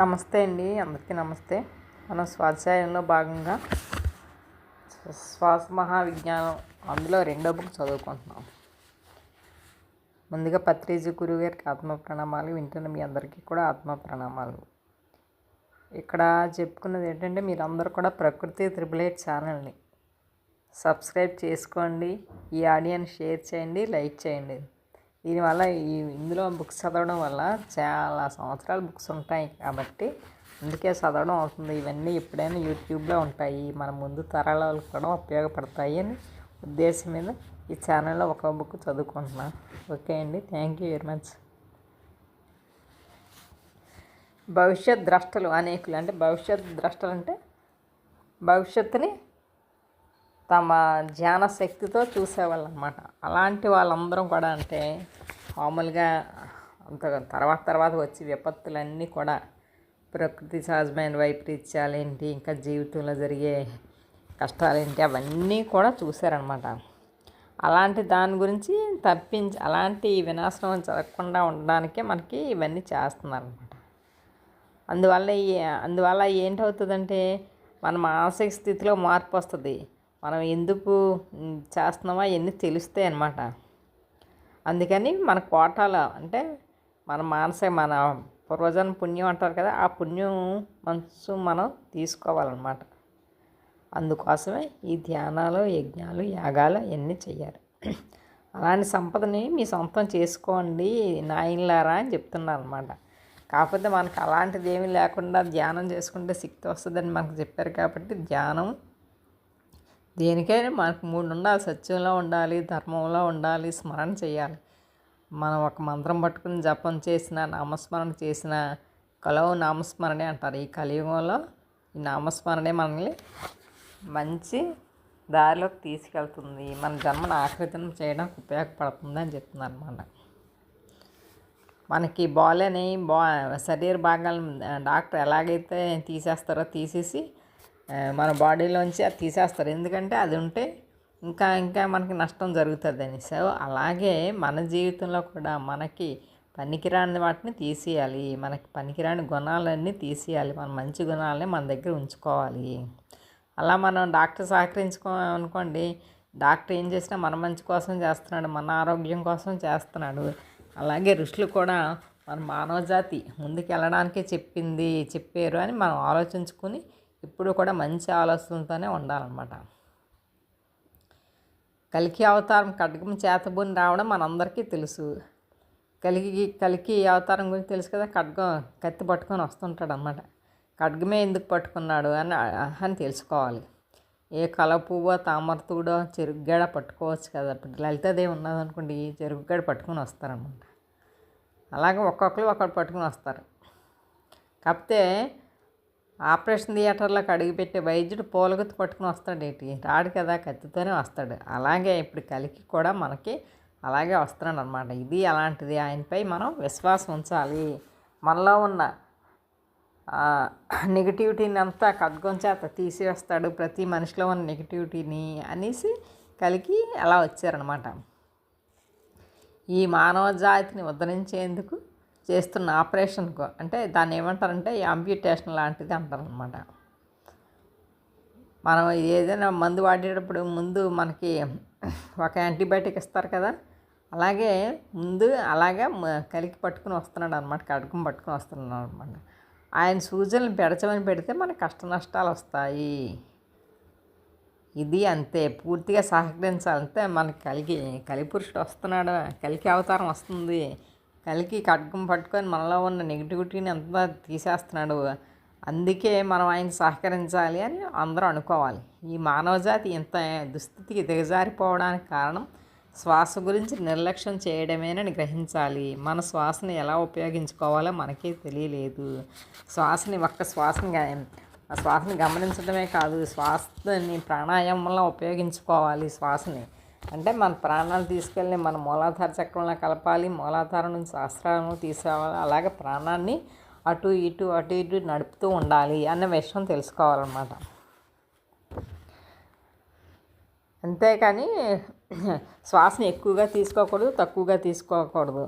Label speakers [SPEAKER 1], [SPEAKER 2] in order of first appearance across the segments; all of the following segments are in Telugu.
[SPEAKER 1] నమస్తే అండి, అందరికీ నమస్తే. మనం స్వాధ్యాయంలో భాగంగా శ్వాస మహావిజ్ఞానం అందులో రెండో బుక్ చదువుకుంటున్నాం. ముందుగా పత్రిజీ గురువు గారికి ఆత్మ ప్రణామాలు. వింటున్న మీ అందరికీ కూడా ఆత్మ ప్రణామాలు. ఇక్కడ చెప్పుకున్నది ఏంటంటే, మీరందరూ కూడా ప్రకృతి 888 ఛానల్ని సబ్స్క్రైబ్ చేసుకోండి, ఈ ఆడియోని షేర్ చేయండి, లైక్ చేయండి. దీనివల్ల ఇందులో బుక్స్ చదవడం వల్ల చాలా సంవత్సరాల బుక్స్ ఉంటాయి కాబట్టి అందుకే చదవడం అవుతుంది. ఇవన్నీ ఎప్పుడైనా యూట్యూబ్లో ఉంటాయి, మన ముందు తరాల వాళ్ళకి కూడా ఉపయోగపడతాయి అని ఉద్దేశం మీద ఈ ఛానల్లో ఒక బుక్ చదువుకుంటున్నాను. ఓకే అండి, థ్యాంక్ యూ వెరీ మచ్. భవిష్యత్ ద్రష్టలు అనేకులు, అంటే భవిష్యత్ ద్రష్టలు అంటే భవిష్యత్తుని తమ ధ్యాన శక్తితో చూసేవాళ్ళు అనమాట. అలాంటి వాళ్ళందరం కూడా అంటే మామూలుగా అంత తర్వాత వచ్చి విపత్తులన్నీ కూడా ప్రకృతి సహజమైన వైపరీత్యాలేంటి, ఇంకా జీవితంలో జరిగే కష్టాలేంటి, అవన్నీ కూడా చూశారనమాట. అలాంటి దాని గురించి అలాంటి వినాశనం జరగకుండా ఉండడానికే మనకి ఇవన్నీ చేస్తున్నారనమాట. అందువల్ల ఏంటవుతుందంటే మన మానసిక స్థితిలో మార్పు వస్తుంది. మనం ఎందుకు చేస్తున్నామో అవన్నీ తెలుస్తాయి అన్నమాట. అందుకని మన కోటాల అంటే మన పూర్వజన్మ పుణ్యం అంటారు కదా, ఆ పుణ్యం మనం తీసుకోవాలన్నమాట. అందుకోసమే ఈ ధ్యానాలు, యజ్ఞాలు, యాగాలు అవన్నీ చెయ్యాలి. అలాంటి సంపదని మీ సొంతం చేసుకోండి నాయనలారా అని చెప్తున్నారు అనమాట. కాకపోతే మనకు అలాంటిది ఏమీ లేకుండా ధ్యానం చేసుకుంటే శక్తి వస్తుందని మనకు చెప్పారు కాబట్టి ధ్యానం దేనికైనా మనకు 3 ఉండాలి. సత్యంలో ఉండాలి, ధర్మంలో ఉండాలి, స్మరణ చేయాలి. మనం ఒక మంత్రం పట్టుకుని జపం చేసిన, నామస్మరణ చేసిన కలవు నామస్మరణే అంటారు. ఈ కలియుగంలో ఈ నామస్మరణే మనల్ని మంచి దారిలోకి తీసుకెళ్తుంది, మన జన్మను ఆకృతం చేయడానికి ఉపయోగపడుతుంది అని చెప్తున్నారు అన్నమాట. మనకి బాలేని శరీర భాగాలను డాక్టర్ ఎలాగైతే తీసేస్తారో తీసేసి మన బాడీలోంచి అది తీసేస్తారు. ఎందుకంటే అది ఉంటే ఇంకా మనకి నష్టం జరుగుతుందని. సో అలాగే మన జీవితంలో కూడా మనకి పనికిరాని వాటిని తీసేయాలి, మనకి పనికిరాని గుణాలన్నీ తీసేయాలి, మన మంచి గుణాలని మన దగ్గర ఉంచుకోవాలి. అలా మనం డాక్టర్ అనుకోండి, డాక్టర్ ఏం చేసినా మన మంచి కోసం చేస్తున్నాడు, మన ఆరోగ్యం కోసం చేస్తున్నాడు. అలాగే ఋషులు కూడా మన మానవజాతి ముందుకు వెళ్ళడానికే చెప్పారు అని మనం ఆలోచించుకుని ఇప్పుడు కూడా మంచి ఆలోచనలతోనే ఉండాలన్నమాట. కలికి అవతారం ఖడ్గం చేతబూని రావడం మనందరికీ తెలుసు. కలికి అవతారం గురించి తెలుసు కదా, కత్తి పట్టుకొని వస్తుంటాడు అన్నమాట. ఖడ్గమే ఎందుకు పట్టుకున్నాడు అని తెలుసుకోవాలి. ఏ కల పువ్వో, తామరతూడో, చెరుగ్గడ పట్టుకోవచ్చు కదా. ఇప్పుడు లలితాదేవి ఉన్నదనుకోండి, చెరుగ్గడ పట్టుకొని వస్తారన్నమాట. అలాగే ఒక్కొక్కరు పట్టుకుని వస్తారు. కాకపోతే ఆపరేషన్ థియేటర్లోకి అడుగుపెట్టే వైద్యుడు పూలగుత్తి పట్టుకుని వస్తాడేంటి, రాడు కదా, కత్తితోనే వస్తాడు. అలాగే ఇప్పుడు కలికి కూడా మనకి అలాగే వస్తున్నాడు అనమాట. ఇది అలాంటిది. ఆయనపై మనం విశ్వాసం ఉంచాలి. మనలో ఉన్న నెగిటివిటీని అంతా ఖడ్గం చేత తీసివేస్తాడు, ప్రతి మనిషిలో ఉన్న నెగిటివిటీని అనేసి కలికి అలా వచ్చారనమాట. ఈ మానవ జాతిని ఉద్ధరించేందుకు చేస్తున్న ఆపరేషన్కు, అంటే దాన్ని ఏమంటారంటే యాంప్యుటేషన్ లాంటిది అంటారనమాట. మనం ఏదైనా మందు వాడేటప్పుడు ముందు మనకి ఒక యాంటీబయాటిక్ ఇస్తారు కదా, అలాగే కలికి పట్టుకుని వస్తున్నాడు అనమాట, ఖడ్గం పట్టుకుని వస్తున్నాడు అనమాట. ఆయన సూచనలు పెడితే మనకు కష్ట నష్టాలు వస్తాయి. ఇది అంతే, పూర్తిగా సహకరించాలంటే మనకి కలిపురుషుడు వస్తున్నాడు, కలికి అవతారం వస్తుంది. కలికి ఖడ్గం పట్టుకొని మనలో ఉన్న నెగిటివిటీని అంతా తీసేస్తున్నాడు. అందుకే మనం ఆయన సహకరించాలి అని అందరూ అనుకోవాలి. ఈ మానవజాతి ఇంత దుస్థితికి దిగజారిపోవడానికి కారణం శ్వాస గురించి నిర్లక్ష్యం చేయడమేనని గ్రహించాలి. మన శ్వాసని ఎలా ఉపయోగించుకోవాలో మనకే తెలియలేదు. శ్వాసని గమనించడమే కాదు, శ్వాసని ప్రాణాయామంలో ఉపయోగించుకోవాలి. శ్వాసని అంటే మన ప్రాణాలు తీసుకెళ్ళి మన మూలాధార చక్రంలో కలపాలి, మూలాధారం నుంచి సహస్రాలను తీసుకురావాలి. అలాగే ప్రాణాన్ని అటు ఇటు నడుపుతూ ఉండాలి అన్న విషయం తెలుసుకోవాలన్నమాట. అంతేకాని శ్వాసని ఎక్కువగా తీసుకోకూడదు, తక్కువగా తీసుకోకూడదు.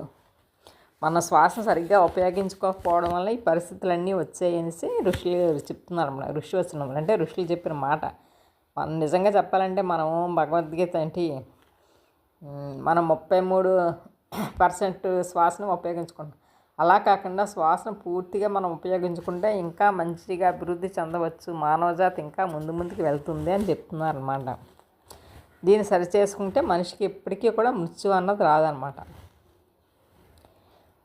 [SPEAKER 1] మన శ్వాసను సరిగ్గా ఉపయోగించుకోకపోవడం వల్ల ఈ పరిస్థితులన్నీ వచ్చాయనేసి ఋషులు చెప్తున్నారు అన్నమాట. ఋషివచనం అంటే ఋషులు చెప్పిన మాట. మనం నిజంగా చెప్పాలంటే మనం భగవద్గీత ఏంటి మనం 33% శ్వాసను ఉపయోగించుకుంటాం. అలా కాకుండా శ్వాసను పూర్తిగా మనం ఉపయోగించుకుంటే ఇంకా మంచిగా అభివృద్ధి చెందవచ్చు, మానవజాతి ఇంకా ముందుకు వెళ్తుంది అని చెప్తున్నారు అన్నమాట. దీన్ని సరిచేసుకుంటే మనిషికి ఎప్పటికీ కూడా మృత్యు అన్నది రాదనమాట.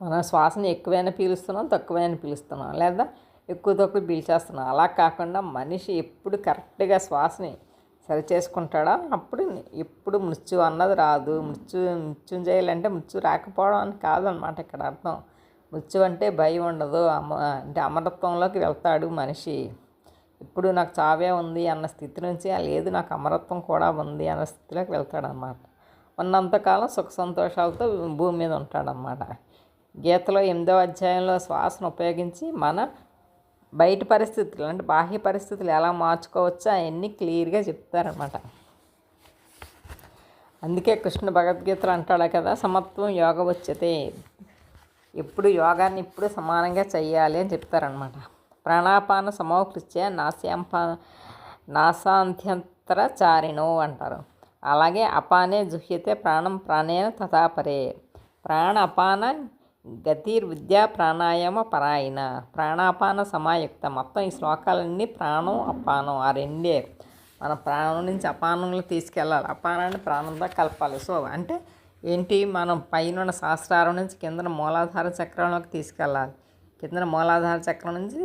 [SPEAKER 1] మనం శ్వాసని ఎక్కువైనా పీలుస్తున్నాం, తక్కువైనా పీలుస్తున్నాం, లేదా ఎక్కువ తక్కువ పీల్చేస్తున్నాం. అలా కాకుండా మనిషి ఎప్పుడు కరెక్ట్గా శ్వాసని సరిచేసుకుంటాడో అప్పుడు ఎప్పుడు మృత్యు అన్నది రాదు. మృత్యుంజయాలంటే మృత్యు రాకపోవడం అని కాదనమాట ఇక్కడ అర్థం. మృత్యు అంటే భయం ఉండదు, అంటే అమరత్వంలోకి వెళ్తాడు మనిషి. ఇప్పుడు నాకు చావే ఉంది అన్న స్థితి నుంచి లేదు నాకు అమరత్వం కూడా ఉంది అన్న స్థితిలోకి వెళ్తాడనమాట. ఉన్నంతకాలం సుఖ సంతోషాలతో భూమి మీద ఉంటాడనమాట. గీతలో 8వ అధ్యాయంలో శ్వాసను ఉపయోగించి మన బయట పరిస్థితులు అంటే బాహ్య పరిస్థితులు ఎలా మార్చుకోవచ్చో అవన్నీ క్లియర్గా చెప్తారనమాట. అందుకే కృష్ణ భగవద్గీతలు అంటాడు కదా, సమత్వం యోగ వచ్చతే, ఎప్పుడు యోగాన్ని ఇప్పుడు సమానంగా చెయ్యాలి అని చెప్తారనమాట. ప్రాణాపాన సమోకృత్య నాశాంత్యంతరచారిణో అంటారు. అలాగే అపానే జుహ్యతే ప్రాణం ప్రాణేన తథాపరే. ప్రాణ అపాన గతిర్విద్యా ప్రాణాయామ పరాయణ ప్రాణాపాన సమాయుక్త. మొత్తం ఈ శ్లోకాలన్నీ ప్రాణం అపానం ఆ రెండే. మన ప్రాణం నుంచి అపానంలో తీసుకెళ్ళాలి, అపానాన్ని ప్రాణంతో కలపాలి. సో అంటే ఏంటి, మనం పైన సహస్రారం నుంచి కింద మూలాధార చక్రంలోకి తీసుకెళ్ళాలి, కింద మూలాధార చక్రం నుంచి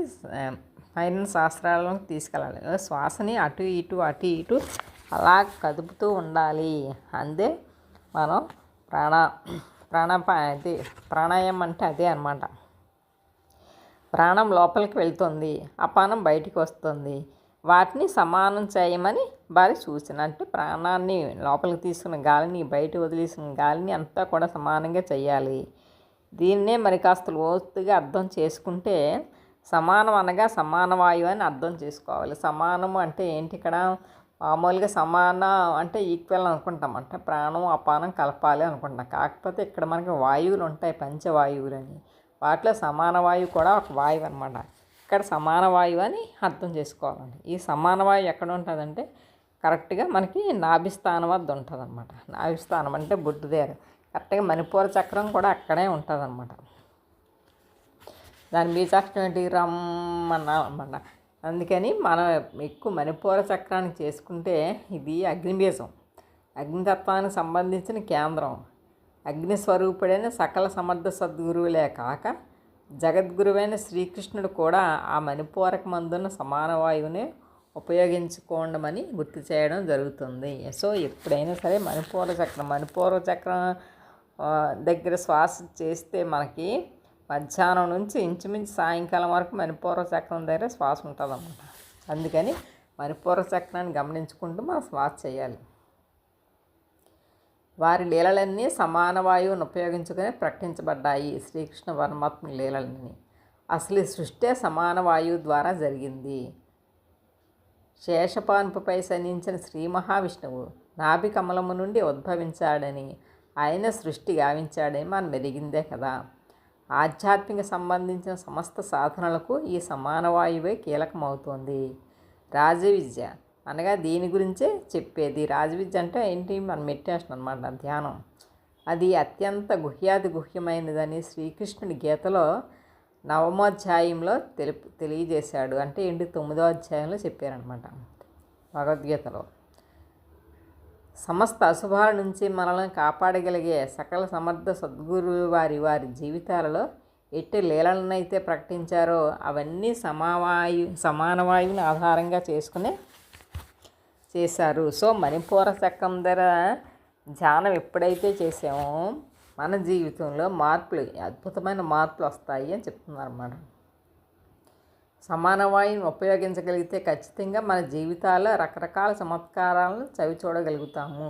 [SPEAKER 1] పైన సహస్రారంలోకి తీసుకెళ్ళాలి. శ్వాసని అటు ఇటు అలా కదుపుతూ ఉండాలి. అందే మనం ప్రాణాయామం అంటే అదే అన్నమాట. ప్రాణం లోపలికి వెళ్తుంది, అపానం బయటికి వస్తుంది. వాటిని సమానం చేయమని వారి సూచన. అంటే ప్రాణాన్ని లోపలికి తీసుకున్న గాలిని బయట వదిలేసిన గాలిని అంతా కూడా సమానంగా చేయాలి. దీన్నే మరి కాస్త లోతుగా అర్థం చేసుకుంటే సమానం అనగా సమాన వాయువు అని అర్థం చేసుకోవాలి. సమానము అంటే ఏంటి, ఇక్కడ మామూలుగా సమాన అంటే ఈక్వల్ అనుకుంటాం, అంటే ప్రాణం అపానం కలపాలి అనుకుంటాం. కాకపోతే ఇక్కడ మనకి వాయువులు ఉంటాయి, పంచవాయువులని. వాటిలో సమాన వాయువు కూడా ఒక వాయువు అనమాట. ఇక్కడ సమాన వాయువు అని అర్థం చేసుకోవాలండి. ఈ సమాన వాయువు ఎక్కడ ఉంటుందంటే కరెక్ట్గా మనకి నాభిస్థానం వద్ద ఉంటుంది అనమాట. నాభిస్థానం అంటే బొడ్డు దగ్గర కరెక్ట్గా మణిపూర చక్రం కూడా అక్కడే ఉంటుంది అనమాట. దాని బీజాక్షరం ఏంటి, రమ్మన్నమాట. అందుకని మనం ఎక్కువ మణిపూర చక్రాన్ని చేసుకుంటే ఇది అగ్నిబీజం, అగ్నితత్వానికి సంబంధించిన కేంద్రం. అగ్నిస్వరూపుడైన సకల సమర్థ సద్గురువులే కాక జగద్గురువైన శ్రీకృష్ణుడు కూడా ఆ మణిపూరక మందున్న సమాన వాయువుని ఉపయోగించుకోవడమని గుర్తు చేయడం జరుగుతుంది. సో ఎప్పుడైనా సరే మణిపూర చక్రం దగ్గర శ్వాస చేస్తే మనకి మధ్యాహ్నం నుంచి ఇంచుమించు సాయంకాలం వరకు మణిపూర చక్రం దగ్గర శ్వాస ఉంటుంది అన్నమాట. అందుకని మణిపూర చక్రాన్ని గమనించుకుంటూ మనం శ్వాస చేయాలి. వారి లీలలన్నీ సమాన వాయువును ఉపయోగించుకొని ప్రకటించబడ్డాయి. శ్రీకృష్ణ పరమాత్మ లీలలన్నీ అసలు ఈ సృష్టి సమాన వాయువు ద్వారా జరిగింది. శేషపాన్పుపై శనించిన శ్రీ మహావిష్ణువు నాభి కమలము నుండి ఉద్భవించాడని, ఆయన సృష్టి గావించాడని మనం మెరిగిందే కదా. ఆధ్యాత్మిక సంబంధించిన సమస్త సాధనలకు ఈ సమాన వాయువే కీలకమవుతోంది. రాజవిద్య అనగా దీని గురించే చెప్పేది. రాజవిద్య అంటే ఏంటి, మన మెడిటేషన్ అన్నమాట, ధ్యానం. అది అత్యంత గుహ్యమైనదని శ్రీకృష్ణుడి గీతలో 9వ అధ్యాయంలో తెలియజేశాడు. అంటే ఏంటి, 9వ అధ్యాయంలో చెప్పారనమాట భగవద్గీతలో. సమస్త అశుభాల నుంచి మనల్ని కాపాడగలిగే సకల సమర్థ సద్గురువు వారి జీవితాలలో ఎట్టి లీలలనైతే ప్రకటించారో అవన్నీ సమాన వాయువుని ఆధారంగా చేసుకుని చేశారు. సో మణిపూర చక్రం దగ్గర ధ్యానం ఎప్పుడైతే చేసామో మన జీవితంలో అద్భుతమైన మార్పులు వస్తాయి అని చెప్తున్నారు అన్నమాట. సమాన వాయువుని ఉపయోగించగలిగితే ఖచ్చితంగా మన జీవితాల్లో రకరకాల చమత్కారాలను చవి చూడగలుగుతాము.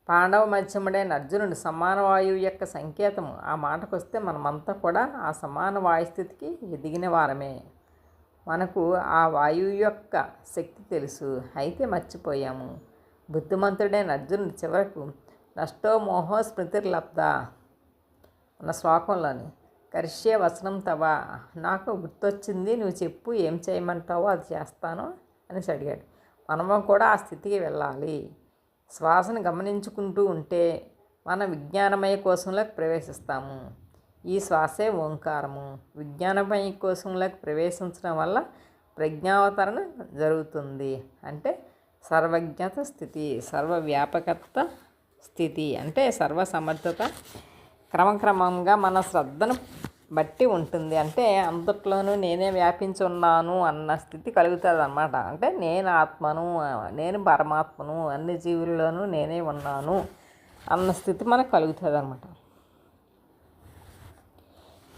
[SPEAKER 1] పాండవ మధ్యముడైన అర్జునుడు సమాన వాయువు యొక్క సంకేతము. ఆ మాటకు వస్తే మనమంతా కూడా ఆ సమాన వాయుస్థితికి ఎదిగిన వారమే. మనకు ఆ వాయువు యొక్క శక్తి తెలుసు, అయితే మర్చిపోయాము. బుద్ధిమంతుడైన అర్జునుడు చివరకు నష్టో మోహో స్మృతిర్లబ్ధ ఉన్న శ్లోకంలోని కరిష్యే వచనం తవ, నాకు గుర్తొచ్చింది, నువ్వు చెప్పు, ఏం చేయమంటావో అది చేస్తాను అనేసి అడిగాడు. మనము కూడా ఆ స్థితికి వెళ్ళాలి. శ్వాసను గమనించుకుంటూ ఉంటే మన విజ్ఞానమయ కోశంలోకి ప్రవేశిస్తాము. ఈ శ్వాసే ఓంకారము. విజ్ఞానమయ కోశంలోకి ప్రవేశించడం వల్ల ప్రజ్ఞావతరణ జరుగుతుంది. అంటే సర్వజ్ఞత స్థితి, సర్వవ్యాపకత స్థితి, అంటే సర్వసమర్థత క్రమక్రమంగా మన శ్రద్ధను బట్టి ఉంటుంది. అంటే అంతట్లోనూ నేనే వ్యాపించి ఉన్నాను అన్న స్థితి కలుగుతుంది అన్నమాట. అంటే నేను ఆత్మను, నేను పరమాత్మను, అన్ని జీవుల్లోనూ నేనే ఉన్నాను అన్న స్థితి మనకు కలుగుతుంది అన్నమాట.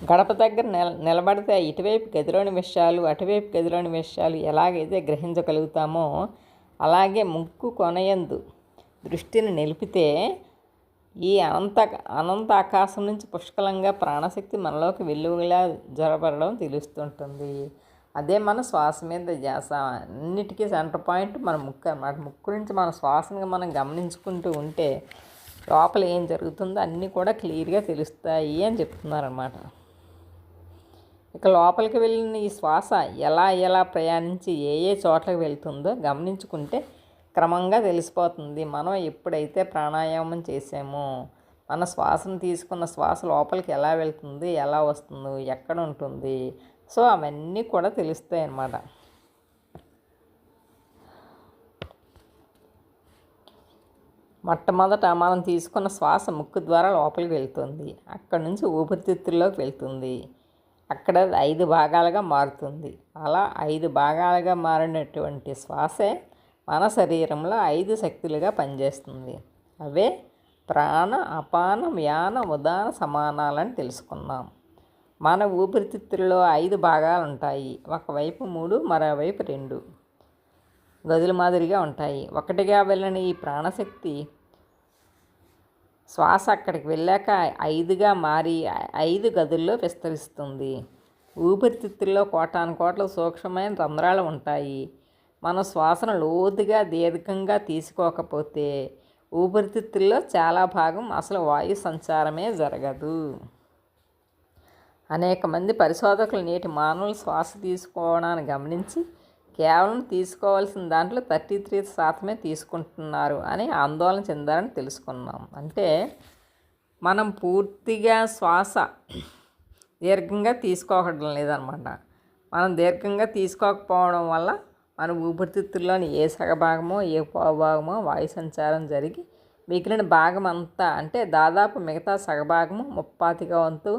[SPEAKER 1] గడప దగ్గర నిలబడితే ఇటువైపు గదిలోని విషయాలు, అటువైపు గదిలోని విషయాలు ఎలాగైతే గ్రహించగలుగుతామో, అలాగే ముక్కు కొనయందు దృష్టిని నిలిపితే ఈ అనంత ఆకాశం నుంచి పుష్కలంగా ప్రాణశక్తి మనలోకి వెలుగులా జొరబడడం తెలుస్తుంటుంది. అదే మన శ్వాస మీద ధ్యాస. అన్నిటికీ సెంటర్ పాయింట్ మన ముక్కు అన్నమాట. ముక్కు నుంచి మన శ్వాసను మనం గమనించుకుంటూ ఉంటే లోపల ఏం జరుగుతుందో అన్నీ కూడా క్లియర్గా తెలుస్తాయి అని చెప్తున్నారన్నమాట. ఇక లోపలికి వెళ్ళిన ఈ శ్వాస ఎలా ప్రయాణించి ఏ చోట్లకి వెళ్తుందో గమనించుకుంటే క్రమంగా తెలిసిపోతుంది. మనం ఎప్పుడైతే ప్రాణాయామం చేసామో మన శ్వాసను తీసుకున్న శ్వాస లోపలికి ఎలా వెళ్తుంది, ఎలా వస్తుందో, ఎక్కడ ఉంటుంది, సో అవన్నీ కూడా తెలుస్తాయి అన్నమాట. మొట్టమొదట మనం తీసుకున్న శ్వాస ముక్కు ద్వారా లోపలికి వెళ్తుంది. అక్కడి నుంచి ఊపిరితిత్తుల్లోకి వెళ్తుంది. అక్కడ 5 భాగాలుగా మారుతుంది. అలా 5 భాగాలుగా మారినటువంటి శ్వాసే మన శరీరంలో 5 శక్తులుగా పనిచేస్తుంది. అవే ప్రాణ, అపాన, వ్యాన, ఉదాన, సమానాలని తెలుసుకున్నాం. మన ఊపిరితిత్తుల్లో 5 భాగాలు ఉంటాయి. ఒకవైపు 3, మరోవైపు 2 గదుల మాదిరిగా ఉంటాయి. ఒకటిగా వెళ్ళిన ఈ ప్రాణశక్తి శ్వాస అక్కడికి వెళ్ళాక 5గా మారి 5 గదుల్లో విస్తరిస్తుంది. ఊపిరితిత్తుల్లో కోటాను సూక్ష్మమైన రంధ్రాలు ఉంటాయి. మన శ్వాసను లోతుగా దీర్ఘంగా తీసుకోకపోతే ఊపిరితిత్తుల్లో చాలా భాగం అసలు వాయు సంచారమే జరగదు. అనేక మంది పరిశోధకులు నేటి మానవులు శ్వాస తీసుకోవడాన్ని గమనించి కేవలం తీసుకోవాల్సిన దాంట్లో 33% తీసుకుంటున్నారు అని ఆందోళన చెందారని తెలుసుకున్నాం. అంటే మనం పూర్తిగా శ్వాస దీర్ఘంగా తీసుకోవడం లేదనమాట. మనం దీర్ఘంగా తీసుకోకపోవడం వల్ల మన ఊపిరితిత్తుల్లోని ఏ సగభాగమో ఏ పావుభాగమో వాయు సంచారం జరిగి మిగిలిన భాగం అంతా, అంటే దాదాపు మిగతా సగభాగము 30%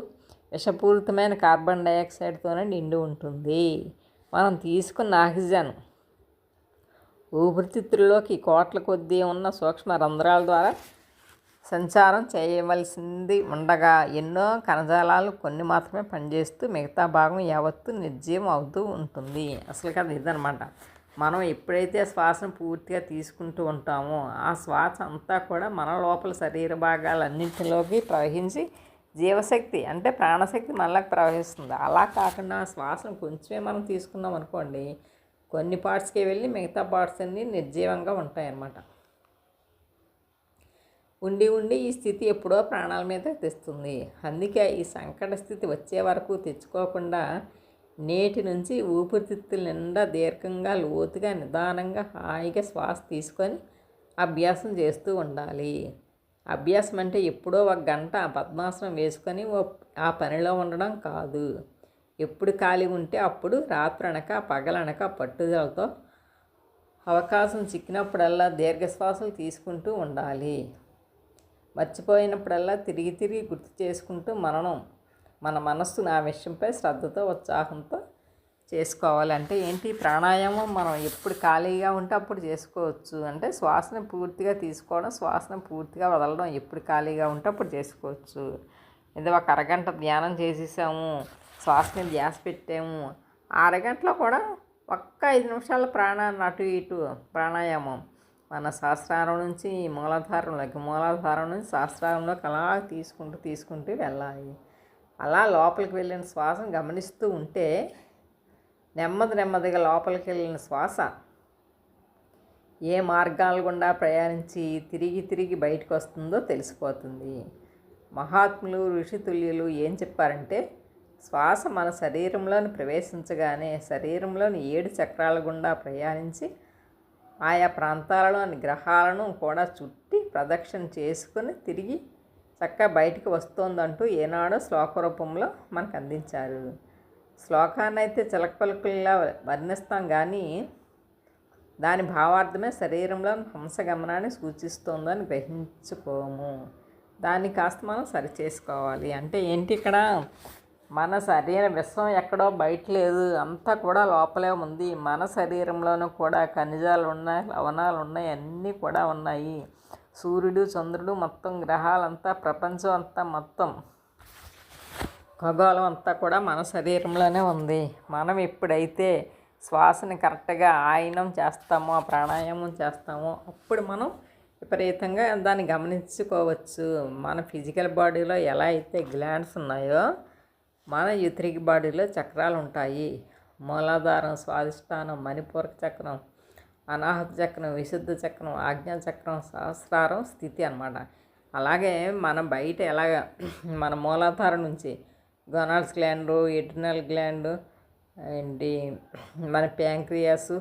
[SPEAKER 1] విషపూరితమైన కార్బన్ డైఆక్సైడ్తోనే నిండి ఉంటుంది. మనం తీసుకున్న ఆక్సిజన్ ఊపిరితిత్తుల్లోకి కోట్ల కొద్దీ ఉన్న సూక్ష్మ రంధ్రాల ద్వారా సంచారం చేయవలసింది ఉండగా ఎన్నో కణజాలాలు కొన్ని మాత్రమే పనిచేస్తూ మిగతా భాగం యావత్తు నిర్జీవం అవుతూ ఉంటుంది. అసలు కదా ఇదనమాట. మనం ఎప్పుడైతే శ్వాసను పూర్తిగా తీసుకుంటూ ఉంటామో ఆ శ్వాస అంతా కూడా మన లోపల శరీర భాగాలన్నింటిలోకి ప్రవహించి జీవశక్తి, అంటే ప్రాణశక్తి మనలోకి ప్రవహిస్తుంది. అలా కాకుండా శ్వాసను కొంచెమే మనం తీసుకున్నాం అనుకోండి, కొన్ని పార్ట్స్కి వెళ్ళి మిగతా పార్ట్స్ అన్నీ నిర్జీవంగా ఉంటాయన్నమాట. ఉండి ఈ స్థితి ఎప్పుడో ప్రాణాల మీద తెస్తుంది. అందుకే ఈ సంకట స్థితి వచ్చే వరకు తెచ్చుకోకుండా నేటి నుంచి ఊపిరితిత్తుల నిండా దీర్ఘంగా, లోతుగా, నిదానంగా, హాయిగా శ్వాస తీసుకొని అభ్యాసం చేస్తూ ఉండాలి. అభ్యాసం అంటే ఎప్పుడో 1 గంట పద్మాసనం వేసుకొని ఆ పనిలో ఉండడం కాదు. ఎప్పుడు ఖాళీ ఉంటే అప్పుడు రాత్రనక పగలనక పట్టుదలతో అవకాశం చిక్కినప్పుడల్లా దీర్ఘశ్వాసలు తీసుకుంటూ ఉండాలి. మర్చిపోయినప్పుడల్లా తిరిగి గుర్తు చేసుకుంటూ మన మనస్సును ఆ విషయంపై శ్రద్ధతో, ఉత్సాహంతో చేసుకోవాలి. అంటే ఏంటి, ప్రాణాయామం మనం ఎప్పుడు ఖాళీగా ఉంటే అప్పుడు చేసుకోవచ్చు. అంటే శ్వాసను పూర్తిగా తీసుకోవడం, శ్వాసను పూర్తిగా వదలడం ఎప్పుడు ఖాళీగా ఉంటే అప్పుడు చేసుకోవచ్చు. ఇది ఒక అరగంట ధ్యానం చేసేసాము, శ్వాస మీద ధ్యాస పెట్టాము, ఆ అరగంటలో కూడా ఒక్క 5 నిమిషాల ప్రాణాన్ని అటు ఇటు ప్రాణాయామం మన సహస్రారం నుంచి మూలాధారంలోకి, మూలాధారం నుంచి సహస్రారంలోకి అలా తీసుకుంటూ వెళ్ళాలి. అలా లోపలికి వెళ్ళిన శ్వాసను గమనిస్తూ ఉంటే నెమ్మదిగా లోపలికి వెళ్ళిన శ్వాస ఏ మార్గాల గుండా ప్రయాణించి తిరిగి బయటకు వస్తుందో తెలిసిపోతుంది. మహాత్ములు ఋషితుల్యులు ఏం చెప్పారంటే, శ్వాస మన శరీరంలోని ప్రవేశించగానే శరీరంలోని 7 చక్రాల గుండా ప్రయాణించి ఆయా ప్రాంతాలలోని గ్రహాలను కూడా చుట్టి ప్రదక్షిణ చేసుకుని తిరిగి చక్కగా బయటికి వస్తోందంటూ ఏనాడో శ్లోక రూపంలో మనకు అందించారు. శ్లోకాన్ని అయితే చిలక పలుకుల్లా వర్ణిస్తాం కానీ దాని భావార్థమే శరీరంలోని హంసగమనాన్ని సూచిస్తోందని గ్రహించుకోము. దాన్ని కాస్త మనం సరిచేసుకోవాలి. అంటే ఏంటి, ఇక్కడ మన శరీర విశ్వం ఎక్కడో బయట లేదు, అంతా కూడా లోపలే ఉంది. మన శరీరంలోనూ కూడా ఖనిజాలు ఉన్నాయి, లవణాలు ఉన్నాయి, అన్నీ కూడా ఉన్నాయి. సూర్యుడు, చంద్రుడు, మొత్తం గ్రహాలంతా, ప్రపంచం అంతా, మొత్తం ఖగోళం అంతా కూడా మన శరీరంలోనే ఉంది. మనం ఎప్పుడైతే శ్వాసని కరెక్ట్గా ఆయనం చేస్తామో, ప్రాణాయామం చేస్తామో అప్పుడు మనం విపరీతంగా దాన్ని గమనించుకోవచ్చు. మన ఫిజికల్ బాడీలో ఎలా అయితే గ్లాండ్స్ ఉన్నాయో మన యూథరిక్ బాడీలో చక్రాలు ఉంటాయి. మూలాధారం, స్వాదిష్టానం, మణిపూరక చక్రం, అనాహత చక్రం, విశుద్ధ చక్రం, ఆజ్ఞా చక్రం, సహస్రారం, స్థితి అన్నమాట. అలాగే మన బయట ఎలాగ మన మూలాధారం నుంచి గొనాల్స్ గ్లాండ్, ఎడ్రినల్ గ్లాండ్, ఏంటి మన pancreas,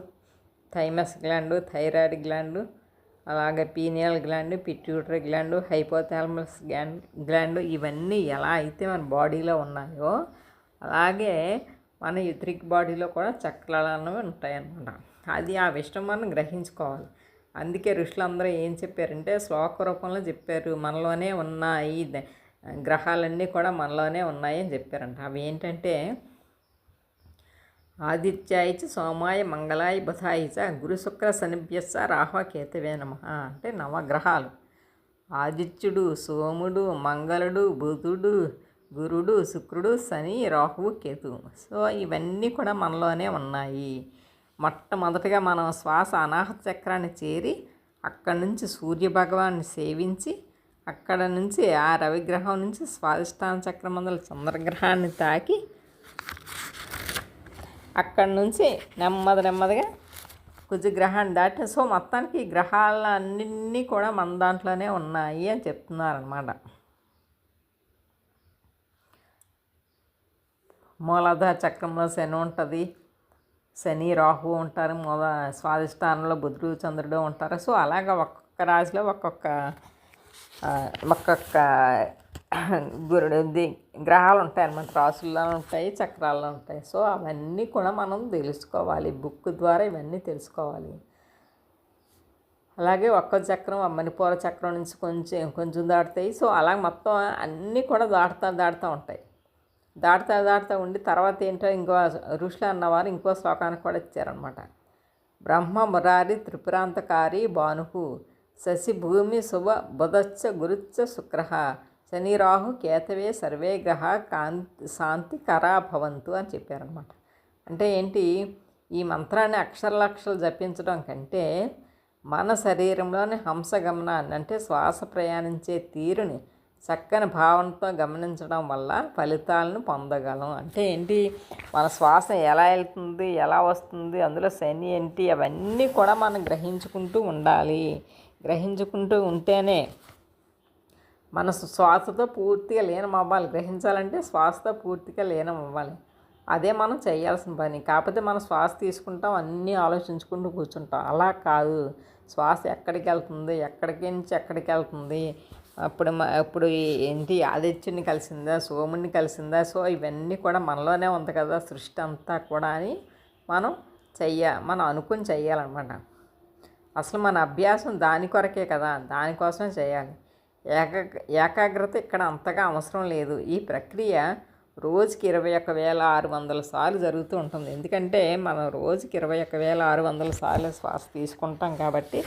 [SPEAKER 1] thymus gland, thyroid gland, అలాగే pineal gland, pituitary gland, hypothalamus gland, ఇవన్నీ ఎలా అయితే మన బాడీలో ఉన్నాయో అలాగే మన యూథరిక్ బాడీలో కూడా చక్రాలు అనేవి ఉంటాయన్నమాట. అది ఆ విషయం మనం గ్రహించుకోవాలి. అందుకే ఋషులందరూ ఏం చెప్పారంటే శ్లోక రూపంలో చెప్పారు, మనలోనే ఉన్నాయి, గ్రహాలన్నీ కూడా మనలోనే ఉన్నాయి అని చెప్పారంట. అవి ఏంటంటే ఆదిత్యాయ చ సోమాయ మంగళాయ బుధాయ చ గురు శుక్ర శనిభ్యస్స రాహు కేతవే నమః. అంటే నవగ్రహాలు ఆదిత్యుడు, సోముడు, మంగళుడు, బుధుడు, గురుడు, శుక్రుడు, శని, రాహువు, కేతువు. సో ఇవన్నీ కూడా మనలోనే ఉన్నాయి. మొట్టమొదటిగా మనం శ్వాస అనాహత చక్రాన్ని చేరి అక్కడి నుంచి సూర్యభగవాన్ని సేవించి అక్కడ నుంచి ఆ రవిగ్రహం నుంచి స్వాదిష్టాన చక్రం మొదలు చంద్రగ్రహాన్ని తాకి అక్కడి నుంచి నెమ్మదిగా కుజగ్రహాన్ని దాటి, సో మొత్తానికి ఈ గ్రహాలన్నీ కూడా మన దాంట్లోనే ఉన్నాయి అని చెప్తున్నారనమాట. మూలాధార చక్రంలో శని ఉంటుంది, శని రాహు ఉంటారు, స్వాదిష్టానంలో బుధుడు చంద్రుడు ఉంటారు. సో అలాగా ఒక్కొక్క రాశిలో ఒక్కొక్క గ్రహాలు ఉంటాయి అన్నమాట. రాసుల్లో ఉంటాయి, చక్రాల్లో ఉంటాయి. సో అవన్నీ కూడా మనం తెలుసుకోవాలి, బుక్ ద్వారా ఇవన్నీ తెలుసుకోవాలి. అలాగే ఒక్క చక్రం మణిపూర చక్రం నుంచి కొంచెం దాటుతాయి. సో అలా మొత్తం అన్నీ కూడా దాటుతూ ఉంటాయి. దాటుతా ఉండి తర్వాత ఏంటో ఇంకో ఋషులు అన్నవారు ఇంకో శ్లోకానికి కూడా ఇచ్చారనమాట. బ్రహ్మ మురారి త్రిపురాంతకారి భానుహు శశి భూమి శుభ బుధచ్చ గురుచ్చ శుక్ర శని రాహు కేతవే సర్వే గ్రహ శాంతి కరా భవంతు అని చెప్పారనమాట. అంటే ఏంటి, ఈ మంత్రాన్ని అక్షరాలు జపించడం కంటే మన శరీరంలోని హంసగమనాన్ని అంటే శ్వాస ప్రయాణించే తీరుని చక్కని భావనతో గమనించడం వల్ల ఫలితాలను పొందగలం. అంటే ఏంటి, మన శ్వాస ఎలా వెళ్తుంది, ఎలా వస్తుంది, అందులో శని ఏంటి, అవన్నీ కూడా మనం గ్రహించుకుంటూ ఉండాలి. గ్రహించుకుంటూ ఉంటేనే మన శ్వాసతో పూర్తిగా లీనం అవ్వాలి. గ్రహించాలంటే శ్వాసతో పూర్తిగా లీనం అవ్వాలి. అదే మనం చేయాల్సిన పని. కాకపోతే మనం శ్వాస తీసుకుంటాం, అన్నీ ఆలోచించుకుంటూ కూర్చుంటాం. అలా కాదు, శ్వాస ఎక్కడికి వెళ్తుంది, ఎక్కడికి నుంచి ఎక్కడికి వెళ్తుంది, ఇప్పుడు ఏంటి ఆదిత్యుని కలిసిందా, సోముని కలిసిందా, సో ఇవన్నీ కూడా మనలోనే ఉంది కదా సృష్టి అంతా కూడా అని మనం అనుకుని చెయ్యాలన్నమాట. అసలు మన అభ్యాసం దాని కొరకే కదా, దానికోసమే చేయాలి. ఏకాగ్రత ఇక్కడ అంతగా అవసరం లేదు. ఈ ప్రక్రియ రోజుకి 21,600 సార్లు జరుగుతూ ఉంటుంది. ఎందుకంటే మనం రోజుకి 21,600 సార్లు శ్వాస తీసుకుంటాం కాబట్టి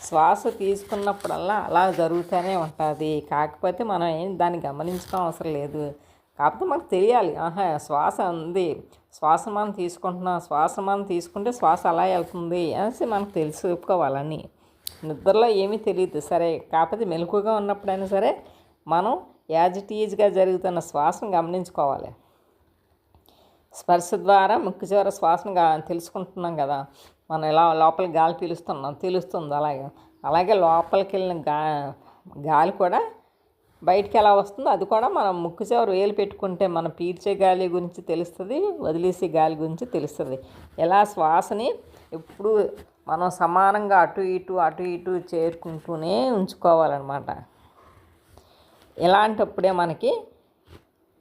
[SPEAKER 1] శ్వాస తీసుకున్నప్పుడల్లా అలా జరుగుతూనే ఉంటుంది. కాకపోతే మనం దాన్ని గమనించడం అవసరం లేదు. కాకపోతే మనకు తెలియాలి, శ్వాస ఉంది, శ్వాస మనం తీసుకుంటున్నాం, శ్వాస మనం తీసుకుంటే శ్వాస అలా వెళ్తుంది అనేసి మనకు తెలుసుకోవాలని. నిద్రలో ఏమీ తెలియదు సరే, కాకపోతే మెలకుగా ఉన్నప్పుడైనా సరే మనం యాజ్ ఇట్ ఈజ్గా జరుగుతున్న శ్వాసను గమనించుకోవాలి. స్పర్శ ద్వారా ముక్కు చివర శ్వాసను తెలుసుకుంటున్నాం కదా, మనం ఎలా లోపలికి గాలి పీలుస్తున్నాం తెలుస్తుంది. అలాగే లోపలికి వెళ్ళిన గాలి కూడా బయటికి ఎలా వస్తుందో అది కూడా మనం ముక్కు చివర వేలు పెట్టుకుంటే మనం పీల్చే గాలి గురించి తెలుస్తుంది, వదిలేసే గాలి గురించి తెలుస్తుంది. ఎలా శ్వాసని ఎప్పుడు మనం సమానంగా అటు ఇటు చేరుకుంటూనే ఉంచుకోవాలన్నమాట. ఇలాంటప్పుడే మనకి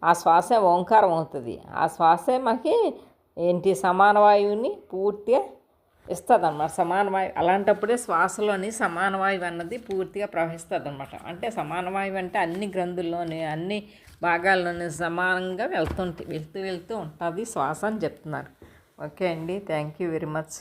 [SPEAKER 1] ఆ శ్వాసే ఓంకారం అవుతుంది. ఆ శ్వాసే మనకి సమాన వాయువుని పూర్తిగా ఇస్తుంది అన్నమాట. సమానవాయువు అలాంటప్పుడే శ్వాసలోని సమానవాయువు అన్నది పూర్తిగా ప్రవహిస్తుంది అన్నమాట. అంటే సమానవాయువు అంటే అన్ని గ్రంథుల్లోని అన్ని భాగాల్లోని సమానంగా వెళ్తూ ఉంటుంది శ్వాస అని చెప్తున్నారు. ఓకే అండి, థ్యాంక్ యూ వెరీ మచ్.